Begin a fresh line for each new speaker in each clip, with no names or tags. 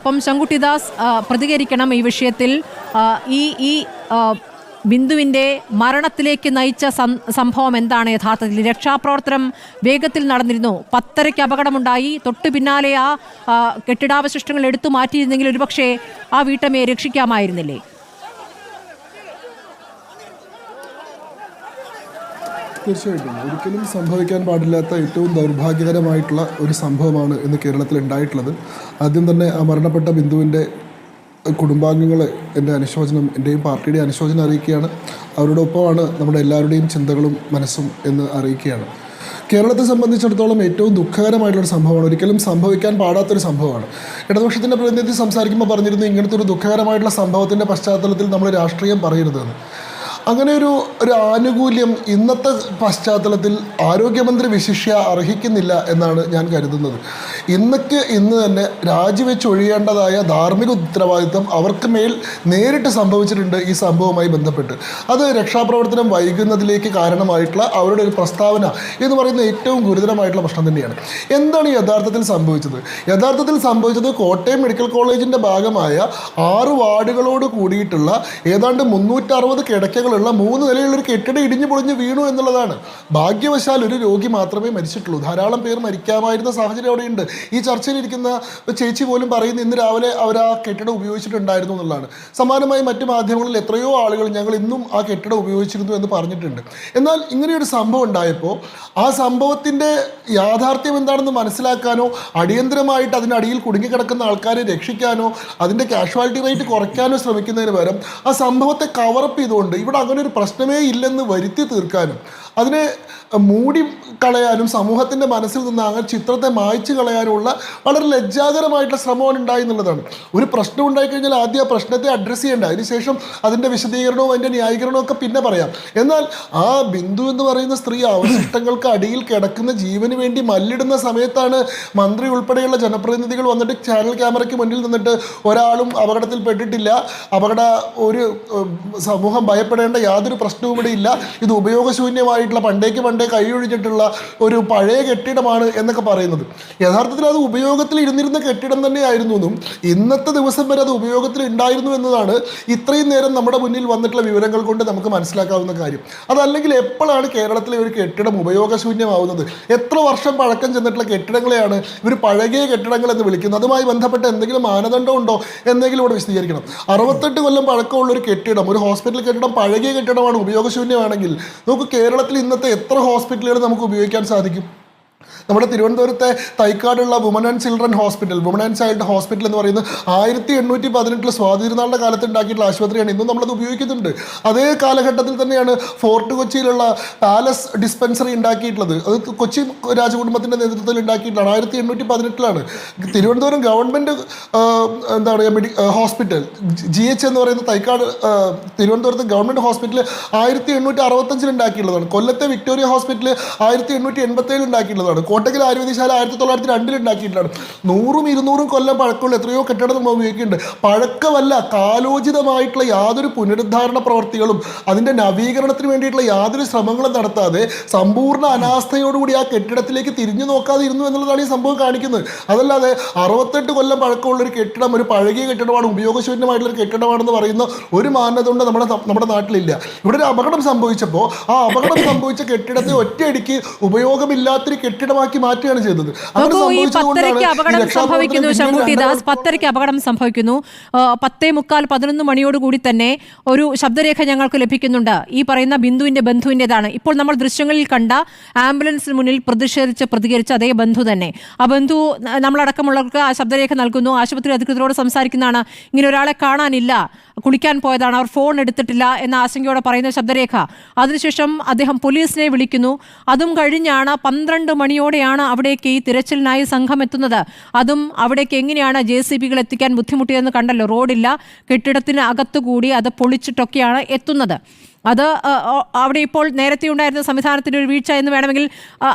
അപ്പം ശങ്കുട്ടിദാസ് പ്രതികരിക്കണം ഈ വിഷയത്തിൽ. ഈ ബിന്ദുവിൻ്റെ മരണത്തിലേക്ക് നയിച്ച സംഭവം എന്താണ് യഥാർത്ഥത്തിൽ? രക്ഷാപ്രവർത്തനം വേഗത്തിൽ നടന്നിരുന്നു. 10:30 അപകടമുണ്ടായി. തൊട്ടു പിന്നാലെ കെട്ടിടാവശിഷ്ടങ്ങൾ എടുത്തു മാറ്റിയിരുന്നെങ്കിൽ ഒരുപക്ഷെ ആ വീട്ടമ്മയെ രക്ഷിക്കാമായിരുന്നില്ലേ?
തീർച്ചയായിട്ടും ഒരിക്കലും സംഭവിക്കാൻ പാടില്ലാത്ത ഏറ്റവും ദൗർഭാഗ്യകരമായിട്ടുള്ള ഒരു സംഭവമാണ് ഇന്ന് കേരളത്തിൽ ഉണ്ടായിട്ടുള്ളത്. ആദ്യം തന്നെ ആ മരണപ്പെട്ട ബിന്ദുവിൻ്റെ കുടുംബാംഗങ്ങളെ എൻ്റെ അനുശോചനം, എൻ്റെയും പാർട്ടിയുടെ അനുശോചനം അറിയിക്കുകയാണ്. അവരുടെ ഒപ്പമാണ് നമ്മുടെ എല്ലാവരുടെയും ചിന്തകളും മനസ്സും എന്ന് അറിയിക്കുകയാണ്. കേരളത്തെ സംബന്ധിച്ചിടത്തോളം ഏറ്റവും ദുഃഖകരമായിട്ടുള്ളൊരു സംഭവമാണ്, ഒരിക്കലും സംഭവിക്കാൻ പാടാത്തൊരു സംഭവമാണ്. ഇടതുപക്ഷത്തിൻ്റെ പ്രതിനിധി സംസാരിക്കുമ്പോൾ പറഞ്ഞിരുന്നു ഇങ്ങനത്തെ ഒരു ദുഃഖകരമായിട്ടുള്ള സംഭവത്തിൻ്റെ പശ്ചാത്തലത്തിൽ നമ്മൾ രാഷ്ട്രീയം പറയരുതെന്ന്. അങ്ങനെ ഒരു ആനുകൂല്യം ഇന്നത്തെ പശ്ചാത്തലത്തിൽ ആരോഗ്യമന്ത്രി വിശിഷ്യ അർഹിക്കുന്നില്ല എന്നാണ് ഞാൻ കരുതുന്നത്. ഇന്ന് തന്നെ രാജിവെച്ചൊഴിയേണ്ടതായ ധാർമ്മിക ഉത്തരവാദിത്വം അവർക്ക് മേൽ നേരിട്ട് സംഭവിച്ചിട്ടുണ്ട് ഈ സംഭവവുമായി ബന്ധപ്പെട്ട്. അത് രക്ഷാപ്രവർത്തനം വൈകുന്നതിലേക്ക് കാരണമായിട്ടുള്ള അവരുടെ ഒരു പ്രസ്താവന എന്ന് പറയുന്ന ഏറ്റവും ഗുരുതരമായിട്ടുള്ള പ്രശ്നം തന്നെയാണ്. എന്താണ് യഥാർത്ഥത്തിൽ സംഭവിച്ചത്? യഥാർത്ഥത്തിൽ സംഭവിച്ചത് കോട്ടയം മെഡിക്കൽ കോളേജിൻ്റെ ഭാഗമായ 6 വാർഡുകളോട് കൂടിയിട്ടുള്ള ഏതാണ്ട് 360 കിടക്കകളുള്ള 3 നിലയുള്ളൊരു കെട്ടിടം ഇടിഞ്ഞു പൊളിഞ്ഞ് വീണു എന്നുള്ളതാണ്. ഭാഗ്യവശാൽ ഒരു രോഗി മാത്രമേ മരിച്ചിട്ടുള്ളൂ. ധാരാളം പേർ മരിക്കാമായിരുന്ന സാഹചര്യം അവിടെയുണ്ട്. ഈ ചർച്ചയിലിരിക്കുന്ന ചേച്ചി പോലും പറയുന്നത് ഇന്ന് രാവിലെ അവർ ആ കെട്ടിടം ഉപയോഗിച്ചിട്ടുണ്ടായിരുന്നു എന്നുള്ളതാണ്. സമാനമായി മറ്റു മാധ്യമങ്ങളിൽ എത്രയോ ആളുകൾ ഞങ്ങൾ ഇന്നും ആ കെട്ടിടം ഉപയോഗിച്ചിരുന്നു എന്ന് പറഞ്ഞിട്ടുണ്ട്. എന്നാൽ ഇങ്ങനെയൊരു സംഭവം ഉണ്ടായപ്പോൾ ആ സംഭവത്തിൻ്റെ യാഥാർത്ഥ്യം എന്താണെന്ന് മനസ്സിലാക്കാനോ അടിയന്തരമായിട്ട് അതിനടിയിൽ കുടുങ്ങിക്കിടക്കുന്ന ആൾക്കാരെ രക്ഷിക്കാനോ അതിൻ്റെ കാഷ്വാലിറ്റി റേറ്റ് കുറയ്ക്കാനോ ശ്രമിക്കുന്നതിന് പകരം ആ സംഭവത്തെ കവറപ്പ് ചെയ്തുകൊണ്ട് ഇവിടെ അങ്ങനെ ഒരു പ്രശ്നമേ ഇല്ലെന്ന് വരുത്തി തീർക്കാനും അതിനെ മൂടി കളയാനും സമൂഹത്തിൻ്റെ മനസ്സിൽ നിന്ന് അങ്ങനെ ചിത്രത്തെ മായ്ച്ചു കളയാനുമുള്ള വളരെ ലജ്ജാകരമായിട്ടുള്ള ശ്രമമാണ് ഉണ്ടായി എന്നുള്ളതാണ്. ഒരു പ്രശ്നം ഉണ്ടായിക്കഴിഞ്ഞാൽ ആദ്യം ആ പ്രശ്നത്തെ അഡ്രസ്സ് ചെയ്യേണ്ട, അതിനുശേഷം അതിൻ്റെ വിശദീകരണവും അതിൻ്റെ ന്യായീകരണവും ഒക്കെ പിന്നെ പറയാം. എന്നാൽ ആ ബിന്ദു എന്ന് പറയുന്ന സ്ത്രീ അവശിഷ്ടങ്ങൾക്ക് അടിയിൽ കിടക്കുന്ന ജീവന് വേണ്ടി മല്ലിടുന്ന സമയത്താണ് മന്ത്രി ഉൾപ്പെടെയുള്ള ജനപ്രതിനിധികൾ വന്നിട്ട് ചാനൽ ക്യാമറയ്ക്ക് മുന്നിൽ നിന്നിട്ട് ഒരാളും അപകടത്തിൽപ്പെട്ടിട്ടില്ല, ഒരു സമൂഹം ഭയപ്പെടേണ്ട യാതൊരു പ്രശ്നവും ഇവിടെ ഇല്ല, ഇത് ഉപയോഗശൂന്യമായിട്ടുള്ള പണ്ടേ കൈയൊഴിഞ്ഞിട്ടുള്ള ഒരു പഴയ കെട്ടിടമാണ് എന്നൊക്കെ പറയുന്നത്. യഥാർത്ഥത്തിൽ അത് ഉപയോഗത്തിൽ ഇരുന്നിരുന്ന കെട്ടിടം തന്നെയായിരുന്നു എന്നും ഇന്നത്തെ ദിവസം വരെ അത് ഉപയോഗത്തിൽ ഉണ്ടായിരുന്നു എന്നതാണ് ഇത്രയും നേരം നമ്മുടെ മുന്നിൽ വന്നിട്ടുള്ള വിവരങ്ങൾ കൊണ്ട് നമുക്ക് മനസ്സിലാക്കാവുന്ന കാര്യം. അതല്ലെങ്കിൽ എപ്പോഴാണ് കേരളത്തിലെ ഒരു കെട്ടിടം ഉപയോഗശൂന്യമാവുന്നത്? എത്ര വർഷം പഴക്കം ചെന്നിട്ടുള്ള കെട്ടിടങ്ങളെയാണ് ഇവർ പഴകിയ കെട്ടിടങ്ങൾ എന്ന് വിളിക്കുന്നത്? അതുമായി ബന്ധപ്പെട്ട എന്തെങ്കിലും മാനദണ്ഡം ഉണ്ടോ എന്നെങ്കിലും ഇവിടെ വിശദീകരിക്കണം. 68 കൊല്ലം പഴക്കമുള്ള ഒരു കെട്ടിടം, ഒരു ഹോസ്പിറ്റൽ കെട്ടിടം പഴകിയ കെട്ടിടമാണ്, ഉപയോഗശൂന്യമാണെങ്കിൽ നമുക്ക് കേരളത്തിൽ ഇന്നത്തെ എത്ര ഹോസ്പിറ്റലുകൾ നമുക്ക് ഉപയോഗിക്കാൻ സാധിക്കും? നമ്മുടെ തിരുവനന്തപുരത്തെ തൈക്കാടുള്ള woman and children hospital, woman and child hospital എന്ന് പറയുന്നത് 1818 സ്വാതി തിരുനാളിൻ്റെ കാലത്ത് ഉണ്ടാക്കിയിട്ടുള്ള ആശുപത്രിയാണ്. ഇന്നും നമ്മളത് ഉപയോഗിക്കുന്നുണ്ട്. അതേ കാലഘട്ടത്തിൽ തന്നെയാണ് ഫോർട്ട് കൊച്ചിയിലുള്ള പാലസ് ഡിസ്പെൻസറി ഉണ്ടാക്കിയിട്ടുള്ളത്. അത് കൊച്ചി രാജകുടുംബത്തിൻ്റെ നേതൃത്വത്തിൽ ഉണ്ടാക്കിയിട്ടുള്ളതാണ്. 1818 തിരുവനന്തപുരം ഗവൺമെൻറ് എന്താ പറയുക ഹോസ്പിറ്റൽ GH എന്ന് പറയുന്ന തൈക്കാട് തിരുവനന്തപുരത്ത് ഗവൺമെൻറ് ഹോസ്പിറ്റൽ 1865 ഉണ്ടാക്കിയിട്ടുള്ളതാണ്. കൊല്ലത്തെ വിക്ടോറിയ ഹോസ്പിറ്റൽ 1887 ഉണ്ടാക്കിയിട്ടുള്ളതാണ്. കോട്ടക്കൽ ആയുർവേദശാല 1902 ഉണ്ടാക്കിയിട്ടുള്ളതാണ്. 100-200 കൊല്ലം പഴക്കമുള്ള എത്രയോ കെട്ടിടം നമ്മൾ ഉപയോഗിക്കുന്നുണ്ട്. പഴക്കമല്ല, കാലോചിതമായിട്ടുള്ള യാതൊരു പുനരുദ്ധാരണ പ്രവർത്തികളും അതിൻ്റെ നവീകരണത്തിന് വേണ്ടിയിട്ടുള്ള യാതൊരു ശ്രമങ്ങളും നടത്താതെ സമ്പൂർണ്ണ അനാസ്ഥയോടുകൂടി ആ കെട്ടിടത്തിലേക്ക് തിരിഞ്ഞു നോക്കാതെ ഇരുന്നു എന്നുള്ളതാണ് ഈ സംഭവം കാണിക്കുന്നത്. അതല്ലാതെ 68 കൊല്ലം പഴക്കമുള്ളൊരു കെട്ടിടം ഒരു പഴകിയ കെട്ടിടമാണ്, ഉപയോഗശൂന്യമായിട്ടുള്ളൊരു കെട്ടിടമാണെന്ന് പറയുന്ന ഒരു മാനദണ്ഡം നമ്മുടെ നാട്ടിലില്ല. ഇവിടെ ഒരു അപകടം സംഭവിച്ചപ്പോൾ ആ അപകടം സംഭവിച്ച കെട്ടിടത്തെ ഒറ്റയടിക്ക് ഉപയോഗമില്ലാത്തൊരു കെട്ടിടമാക്കി മാറ്റുകയാണ് ചെയ്തത്.
10:30 അപകടം സംഭവിക്കുന്നു. ശങ്കുട്ടിദാസ്, 10:30 അപകടം സംഭവിക്കുന്നു. 10:45-11 മണിയോടുകൂടി തന്നെ ഒരു ശബ്ദരേഖ ഞങ്ങൾക്ക് ലഭിക്കുന്നുണ്ട്. ഈ പറയുന്ന ബന്ധുവിൻ്റെതാണ്. ഇപ്പോൾ നമ്മൾ ദൃശ്യങ്ങളിൽ കണ്ട ആംബുലൻസിന് മുന്നിൽ പ്രതികരിച്ച അതേ ബന്ധു തന്നെ. ആ ബന്ധു നമ്മളടക്കമുള്ളവർക്ക് ആ ശബ്ദരേഖ നൽകുന്നു. ആശുപത്രി അധികൃതരോട് സംസാരിക്കുന്നതാണ്. ഇങ്ങനെ ഒരാളെ കാണാനില്ല, കുളിക്കാൻ പോയതാണ്, അവർ ഫോൺ എടുത്തിട്ടില്ല എന്ന ആശങ്കയോടെ പറയുന്ന ശബ്ദരേഖ. അതിനുശേഷം അദ്ദേഹം പോലീസിനെ വിളിക്കുന്നു. അതും കഴിഞ്ഞാണ് 12 മണിയോടെയാണ് അവിടേക്ക് ഈ തിരച്ചിലിനായി സംഘം എത്തുന്നത്. അതും അവിടേക്ക് എങ്ങനെയാണ് JCBകൾ എത്തിക്കാൻ ബുദ്ധിമുട്ടിയതെന്ന് കണ്ടല്ലോ. റോഡില്ല, കെട്ടിടത്തിന് അകത്തുകൂടി അത് പൊളിച്ചിട്ടൊക്കെയാണ് എത്തുന്നത്. അത് അവിടെ ഇപ്പോൾ നേരത്തെ ഉണ്ടായിരുന്ന സംവിധാനത്തിൻ്റെ ഒരു വീഴ്ച എന്ന് വേണമെങ്കിൽ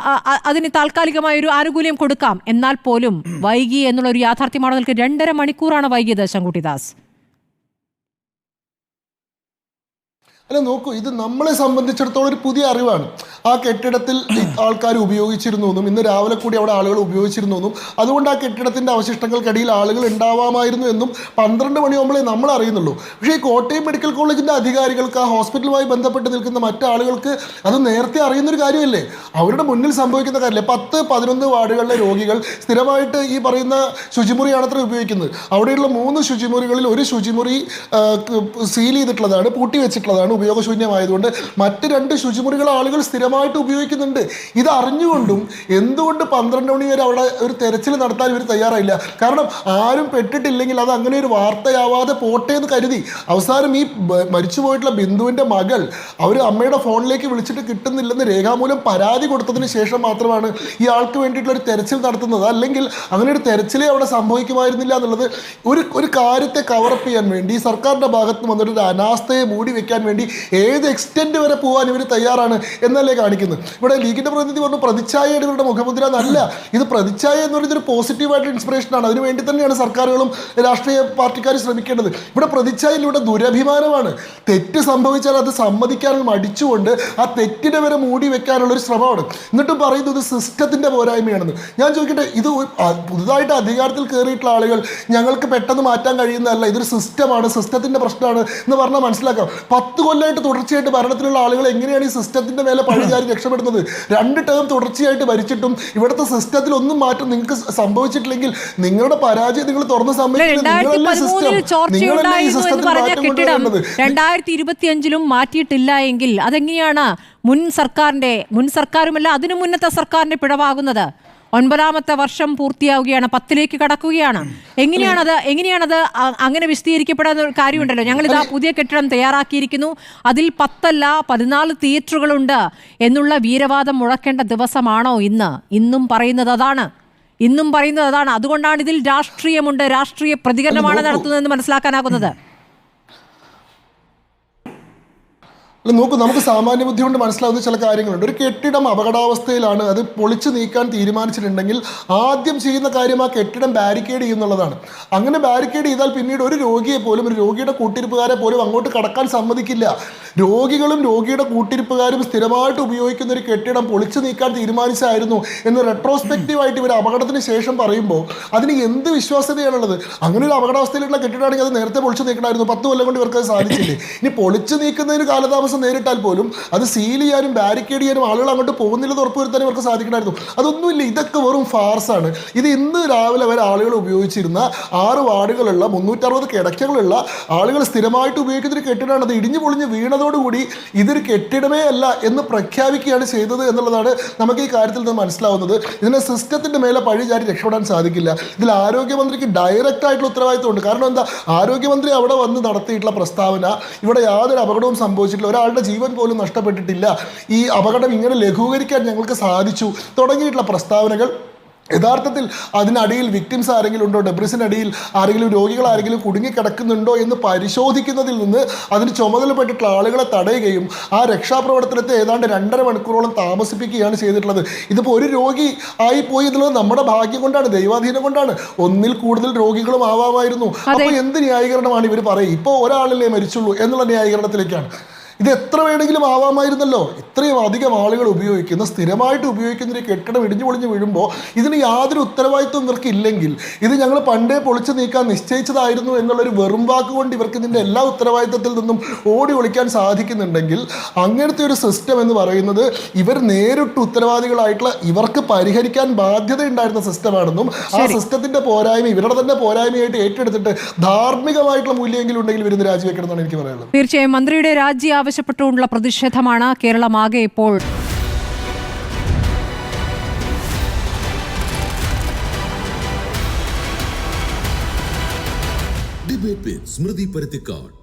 അതിന് താൽക്കാലികമായ ഒരു ആനുകൂല്യം കൊടുക്കാം. എന്നാൽ പോലും വൈകി എന്നുള്ളൊരു യാഥാർത്ഥ്യമാണ്. നിങ്ങൾക്ക് 2.5 മണിക്കൂറാണ് വൈകിയത് ശങ്കുട്ടിദാസ്.
അല്ല നോക്കൂ, ഇത് നമ്മളെ സംബന്ധിച്ചിടത്തോളം ഒരു പുതിയ അറിവാണ്. ആ കെട്ടിടത്തിൽ ആൾക്കാർ ഉപയോഗിച്ചിരുന്നു എന്നും ഇന്ന് രാവിലെ കൂടി അവിടെ ആളുകൾ ഉപയോഗിച്ചിരുന്നു എന്നും അതുകൊണ്ട് ആ കെട്ടിടത്തിൻ്റെ അവശിഷ്ടങ്ങൾക്കിടയിൽ ആളുകൾ ഉണ്ടാവാമായിരുന്നു എന്നും 12 മണിയാകുമ്പോഴേ നമ്മൾ അറിയുന്നുള്ളൂ. പക്ഷേ ഈ കോട്ടയം മെഡിക്കൽ കോളേജിൻ്റെ അധികാരികൾക്ക്, ആ ഹോസ്പിറ്റലുമായി ബന്ധപ്പെട്ട് നിൽക്കുന്ന മറ്റാളുകൾക്ക് അത് നേരത്തെ അറിയുന്നൊരു കാര്യമല്ലേ? അവരുടെ മുന്നിൽ സംഭവിക്കുന്ന കാര്യമല്ലേ? 10-11 വാർഡുകളിലെ രോഗികൾ സ്ഥിരമായിട്ട് ഈ പറയുന്ന ശുചിമുറിയാണത്ര ഉപയോഗിക്കുന്നത്. അവിടെയുള്ള 3 ശുചിമുറികളിൽ ഒരു ശുചിമുറി സീൽ ചെയ്തിട്ടുള്ളതാണ്, പൂട്ടി വെച്ചിട്ടുള്ളതാണ്, ഉപയോഗശൂന്യമായതുകൊണ്ട്. മറ്റ് 2 ശുചിമുറികൾ ആളുകൾ സ്ഥിരമായിട്ട് ഉപയോഗിക്കുന്നുണ്ട്. ഇത് അറിഞ്ഞുകൊണ്ടും എന്തുകൊണ്ട് 12 മണി വരെ അവിടെ ഒരു തെരച്ചിൽ നടത്താൻ ഇവർ തയ്യാറായില്ല? കാരണം ആരും പെട്ടിട്ടില്ലെങ്കിൽ അത് അങ്ങനെ ഒരു വാർത്തയാവാതെ പോട്ടെ എന്ന് കരുതി. അവസാനം ഈ മരിച്ചുപോയിട്ടുള്ള ബിന്ദുവിൻ്റെ മകൾ അവർ അമ്മയുടെ ഫോണിലേക്ക് വിളിച്ചിട്ട് കിട്ടുന്നില്ലെന്ന് രേഖാമൂലം പരാതി കൊടുത്തതിന് ശേഷം മാത്രമാണ് ഈ ആൾക്ക് വേണ്ടിയിട്ടുള്ള ഒരു തെരച്ചിൽ നടത്തുന്നത്. അല്ലെങ്കിൽ അങ്ങനെ ഒരു തെരച്ചിലേ അവിടെ സംഭവിക്കുമായിരുന്നില്ല എന്നുള്ളത് ഒരു കാര്യത്തെ കവറപ്പ് ചെയ്യാൻ വേണ്ടി സർക്കാരിൻ്റെ ഭാഗത്ത് നിന്ന് വന്നിട്ട് ഒരു അനാസ്ഥയെ മൂടി വെക്കാൻ വേണ്ടി ഏത് എക്സ്റ്റെൻറ്റ് വരെ പോകാൻ ഇവർ തയ്യാറാണ് എന്നല്ലേ കാണിക്കുന്നത്. ഇവിടെ ലീഗിൻ്റെ പ്രതിനിധി പറഞ്ഞു പ്രതിച്ഛായയുടെ ഇവരുടെ മുഖമുദ്ര എന്നല്ല. ഇത് പ്രതിച്ഛായ എന്ന് പറയുന്നത് ഒരു പോസിറ്റീവായിട്ട് ഇൻസ്പിറേഷനാണ്. അതിന് വേണ്ടി തന്നെയാണ് സർക്കാരുകളും രാഷ്ട്രീയ പാർട്ടിക്കാരും ശ്രമിക്കേണ്ടത്. ഇവിടെ പ്രതിച്ഛായയിൽ ഇവിടെ ദുരഭിമാനമാണ്. തെറ്റ് സംഭവിച്ചാൽ അത് സമ്മതിക്കാൻ മടിച്ചുകൊണ്ട് ആ തെറ്റിനെ വരെ മൂടി വെക്കാനുള്ളൊരു ശ്രമമാണ്. എന്നിട്ടും പറയുന്നത് ഇത് സിസ്റ്റത്തിൻ്റെ പോരായ്മയാണെന്ന്. ഞാൻ ചോദിക്കട്ടെ, ഇത് പുതുതായിട്ട് അധികാരത്തിൽ കയറിയിട്ടുള്ള ആളുകൾ ഞങ്ങൾക്ക് പെട്ടെന്ന് മാറ്റാൻ കഴിയുന്നതല്ല, ഇതൊരു സിസ്റ്റമാണ്, സിസ്റ്റത്തിൻ്റെ പ്രശ്നമാണ് എന്ന് പറഞ്ഞാൽ മനസ്സിലാക്കാം. 10 കൊല്ലമായിട്ട് തുടർച്ചയായിട്ട് ഭരണത്തിലുള്ള ആളുകൾ എങ്ങനെയാണ് ഈ സിസ്റ്റത്തിൻ്റെ മേലെ പഴിചാരി രക്ഷപ്പെടുന്നത്? 2 ടേം തുടർച്ചയായിട്ട് ഭരിച്ചിട്ടും ഇവിടുത്തെ സിസ്റ്റത്തിൽ ഒന്നും മാറ്റം നിങ്ങൾക്ക് സംഭവിച്ചിട്ടില്ലെങ്കിൽ നിങ്ങളുടെ പരാജയം നിങ്ങൾ തുറന്ന് സമ്മതിക്കില്ല.
2025 മാറ്റിയിട്ടില്ല എങ്കിൽ അതെങ്ങനെയാണ് മുൻ സർക്കാരുമല്ല അതിനു മുന്നത്തെ സർക്കാരിന്റെ പിഴവാകുന്നത്? 9ാമത്തെ വർഷം പൂർത്തിയാവുകയാണ്, 10ലേക്ക് കടക്കുകയാണ്. എങ്ങനെയാണത് അങ്ങനെ വിശദീകരിക്കപ്പെടാത്ത ഒരു കാര്യമുണ്ടല്ലോ. ഞങ്ങളിതാ പുതിയ കെട്ടിടം തയ്യാറാക്കിയിരിക്കുന്നു, അതിൽ 10 അല്ല 14 തിയേറ്ററുകളുണ്ട് എന്നുള്ള വീരവാദം മുഴക്കേണ്ട ദിവസമാണോ ഇന്നും പറയുന്നത് അതാണ്. അതുകൊണ്ടാണ് ഇതിൽ രാഷ്ട്രീയമുണ്ട്, രാഷ്ട്രീയ പ്രതികരണമാണ് നടത്തുന്നതെന്ന് മനസ്സിലാക്കാനാകുന്നത്.
നോക്കൂ, നമുക്ക് സാമാന്യ ബുദ്ധി കൊണ്ട് മനസ്സിലാവുന്ന ചില കാര്യങ്ങളുണ്ട്. ഒരു കെട്ടിടം അപകടാവസ്ഥയിലാണ്, അത് പൊളിച്ചു നീക്കാൻ തീരുമാനിച്ചിട്ടുണ്ടെങ്കിൽ ആദ്യം ചെയ്യുന്ന കാര്യം ആ കെട്ടിടം ബാരിക്കേഡ് ചെയ്യുന്നുള്ളതാണ്. അങ്ങനെ ബാരിക്കേഡ് ചെയ്താൽ പിന്നീട് ഒരു രോഗിയെ പോലും, ഒരു രോഗിയുടെ കൂട്ടിരിപ്പുകാരെ പോലും അങ്ങോട്ട് കടക്കാൻ സമ്മതിക്കില്ല. രോഗികളും രോഗിയുടെ കൂട്ടിരിപ്പുകാരും സ്ഥിരമായിട്ട് ഉപയോഗിക്കുന്ന ഒരു കെട്ടിടം പൊളിച്ചു നീക്കാൻ തീരുമാനിച്ചായിരുന്നു എന്ന് റെട്രോസ്പെക്റ്റീവായിട്ട് ഇവർ അപകടത്തിന് ശേഷം പറയുമ്പോൾ അതിന് എന്ത് വിശ്വാസ്യതയാണുള്ളത്? അങ്ങനെ ഒരു അപകടാവസ്ഥയിലുള്ള കെട്ടിടമാണെങ്കിൽ അത് നേരത്തെ പൊളിച്ചു നീക്കണമായിരുന്നു. 10 കൊല്ലം കൊണ്ട് ഇവർക്ക് അത് സാധിച്ചില്ലേ? ഇനി പൊളിച്ചു നീക്കുന്നതിന് കാലതാമസം നേരിട്ടാൽ പോലും അത് സീൽ ചെയ്യാനും ബാരിക്കേഡ് ചെയ്യാനും ആളുകൾ അങ്ങോട്ട് പോകുന്നില്ലെന്ന് ഉറപ്പുവരുത്താനും ഇവർക്ക് സാധിക്കണമായിരുന്നു. അതൊന്നുമില്ല. ഇതൊക്കെ വെറും ഫാർസാണ്. ഇത് ഇന്ന് രാവിലെ വരെ ആളുകൾ ഉപയോഗിച്ചിരുന്ന 6 വാർഡുകളുള്ള 360 കിടക്കകളുള്ള ആളുകൾ സ്ഥിരമായിട്ട് ഉപയോഗിക്കുന്ന ഒരു കെട്ടിടമാണ്. അത് ഇടിഞ്ഞു പൊളിഞ്ഞ് വീണതോടുകൂടി ഇതൊരു കെട്ടിടമേ അല്ല എന്ന് പ്രഖ്യാപിക്കുകയാണ് ചെയ്തത് എന്നുള്ളതാണ് നമുക്ക് ഈ കാര്യത്തിൽ നിന്ന് മനസ്സിലാവുന്നത്. ഇതിനെ സിസ്റ്റത്തിൻ്റെ മേലെ പഴിചാരി രക്ഷപ്പെടാൻ സാധിക്കില്ല. ഇതിൽ ആരോഗ്യമന്ത്രിക്ക് ഡയറക്റ്റ് ആയിട്ടുള്ള ഉത്തരവാദിത്വമുണ്ട്. കാരണം എന്താ, ആരോഗ്യമന്ത്രി അവിടെ വന്ന് നടത്തിയിട്ടുള്ള പ്രസ്താവന ഇവിടെ യാതൊരു അപകടവും സംഭവിച്ചിട്ടില്ല, ഒരാളുടെ ജീവൻ പോലും നഷ്ടപ്പെട്ടിട്ടില്ല, ഈ അപകടം ഇങ്ങനെ ലഘൂകരിക്കാൻ ഞങ്ങൾക്ക് സാധിച്ചു തുടങ്ങിയിട്ടുള്ള പ്രസ്താവനകൾ യഥാർത്ഥത്തിൽ അതിനടിയിൽ വിക്ടിംസ് ആരെങ്കിലും ഉണ്ടോ, ഡെബ്രിസിനടിയിൽ ആരെങ്കിലും രോഗികൾ ആരെങ്കിലും കുടുങ്ങിക്കിടക്കുന്നുണ്ടോ എന്ന് പരിശോധിക്കുന്നതിൽ നിന്ന് അതിന് ചുമതലപ്പെട്ടിട്ടുള്ള ആളുകളെ തടയുകയും ആ രക്ഷാപ്രവർത്തനത്തെ ഏതാണ്ട് 2.5 മണിക്കൂറോളം താമസിപ്പിക്കുകയാണ് ചെയ്തിട്ടുള്ളത്. ഇതിപ്പോൾ ഒരു രോഗി ആയിപ്പോയി എന്നുള്ളത് നമ്മുടെ ഭാഗ്യം കൊണ്ടാണ്, ദൈവാധീനം കൊണ്ടാണ്. 1-ൽ കൂടുതൽ രോഗികളും ആവാമായിരുന്നു. അപ്പോൾ എന്ത് ന്യായീകരണമാണ് ഇവർ പറയുക? ഇപ്പോൾ ഒരാളല്ലേ മരിച്ചുള്ളൂ എന്നുള്ള ന്യായീകരണത്തിലേക്കാണ്. ഇത് എത്ര വേണമെങ്കിലും ആവാമായിരുന്നല്ലോ. ഇത്രയും അധികം ആളുകൾ ഉപയോഗിക്കുന്ന, സ്ഥിരമായിട്ട് ഉപയോഗിക്കുന്ന ഒരു കെട്ടിടം ഇടിഞ്ഞു പൊളിഞ്ഞ് വീഴുമ്പോൾ ഇതിന് യാതൊരു ഉത്തരവാദിത്വം ഇവർക്ക് ഇല്ലെങ്കിൽ, ഇത് ഞങ്ങൾ പണ്ടേ പൊളിച്ചു നീക്കാൻ നിശ്ചയിച്ചതായിരുന്നു എന്നുള്ളൊരു വെറും വാക്കുകൊണ്ട് ഇവർക്ക് ഇതിൻ്റെ എല്ലാ ഉത്തരവാദിത്വത്തിൽ നിന്നും ഓടി ഒളിക്കാൻ സാധിക്കുന്നുണ്ടെങ്കിൽ, അങ്ങനത്തെ ഒരു സിസ്റ്റം എന്ന് പറയുന്നത് ഇവർ നേരിട്ട് ഉത്തരവാദികളായിട്ടുള്ള, ഇവർക്ക് പരിഹരിക്കാൻ ബാധ്യത ഉണ്ടായിരുന്ന സിസ്റ്റമാണെന്നും ആ സിസ്റ്റത്തിൻ്റെ പോരായ്മ ഇവരുടെ തന്നെ പോരായ്മയായിട്ട് ഏറ്റെടുത്തിട്ട് ധാർമ്മികമായിട്ടുള്ള മൂല്യമെങ്കിലും ഉണ്ടെങ്കിൽ ഇവരിന്ന് രാജിവെക്കണം എന്നാണ് എനിക്ക് പറയാനുള്ളത്.
തീർച്ചയായും മന്ത്രിയുടെ രാജി ആവശ്യപ്പെട്ടുകൊണ്ടുള്ള പ്രതിഷേധമാണ് കേരളമാകെ ഇപ്പോൾ.
ഡിബേറ്റ് വിത്ത് സ്മൃതി പരുത്തിക്കാട്.